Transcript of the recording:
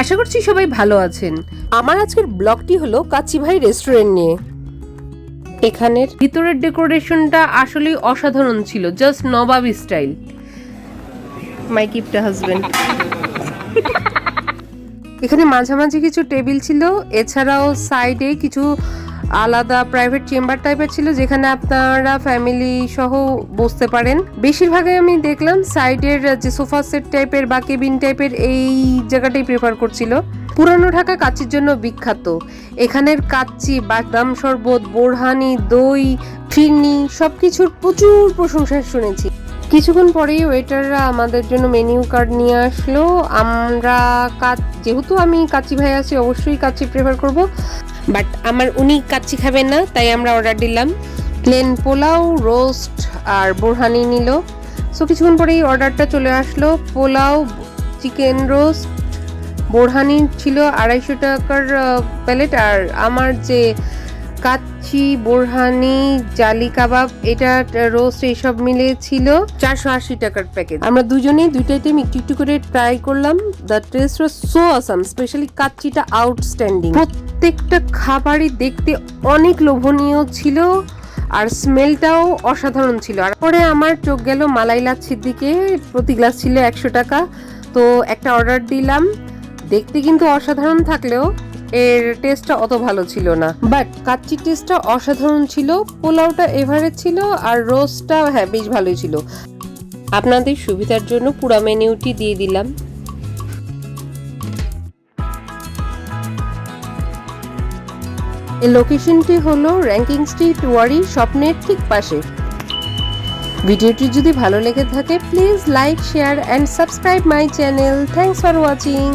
আশা করছি সবাই ভালো আছেন। আমার আজকের ব্লগটি হলো কাচ্চি ভাই রেস্টুরেন্ট নিয়ে। এখানের ভিতরের ডেকোরেশনটা আসলেই অসাধারণ ছিল, জাস্ট নবাবী স্টাইল। মাই কিপটা হাজবেন্ড। এখানে মাঝামাঝি কিছু টেবিল ছিল, এছাড়াও সাইডে কিছু আলাদা প্রাইভেট চেম্বার টাইপের ছিল যেখানে আপনারা ফ্যামিলি সহ বসতে পারেন। বেশিরভাগই আমি দেখলাম সাইডের যে সোফা সেট টাইপের বা কেবিন টাইপের এই জায়গাটাই প্রেফার করছিল। পুরানো ঢাকা কাচ্চির জন্য বিখ্যাত। এখানের কাচ্চি, বাদাম শরবত, বোরহানি, দই, ফিরনি সবকিছুর প্রচুর প্রশংসা শুনেছি। কিছুক্ষণ পরেই ওয়েটাররা আমাদের জন্য মেনু কার্ড নিয়ে আসলো। আমরা যেহেতু আমি কাচ্চি ভাই আছি, অবশ্যই কাচ্চি প্রেফার করব, বাট উনি কাচ্চি খাবেন না, তাই আমরা অর্ডার দিলাম প্লেন পোলাও, রোস্ট আর বোরহানি নিল। সো কিছুক্ষণ পরেই অর্ডারটা চলে আসলো। পোলাও, চিকেন রোস্ট, বোরহানি ছিল 250 টাকার প্লেট, আর আমার যে কাচ্চি, বোরহানি, জালি কাবাব, এটা রোস্ট এইসব মিলে ছিল 480 টাকার প্যাকেজ। আমরা দুজনেই দুইটা আইটেম একটু একটু করে ট্রাই করলাম। The test was so awesome, specially কাচ্চিটা আউটস্ট্যান্ডিং। প্রত্যেকটা খাবারই দেখতে অনেক লোভনীয় ছিল আর স্মেলটাও অসাধারণ ছিল। আর পরে আমার চোখ গেল মালাই লাচ্ছির দিকে। প্রতি গ্লাস ছিল 100 টাকা। তো একটা অর্ডার দিলাম। দেখতে কিন্তু অসাধারণ থাকলেও এর টেস্টটা অত ভালো ছিল না, বাট কাচ্চির টেস্টটা অসাধারণ ছিল। পোলাওটা এভারেজ ছিল আর রোস্টটা বেশ ভালোই ছিল। আপনাদের সুবিধার জন্য পুরো মেনুটি দিয়ে দিলাম। এই লোকেশনটি হলো র্যাঙ্কিং স্ট্রিট, ওয়ারি স্বপ্নের ঠিক পাশে। ভিডিওটি যদি ভালো লেগে থাকে please like, share and subscribe my channel. Thanks for watching.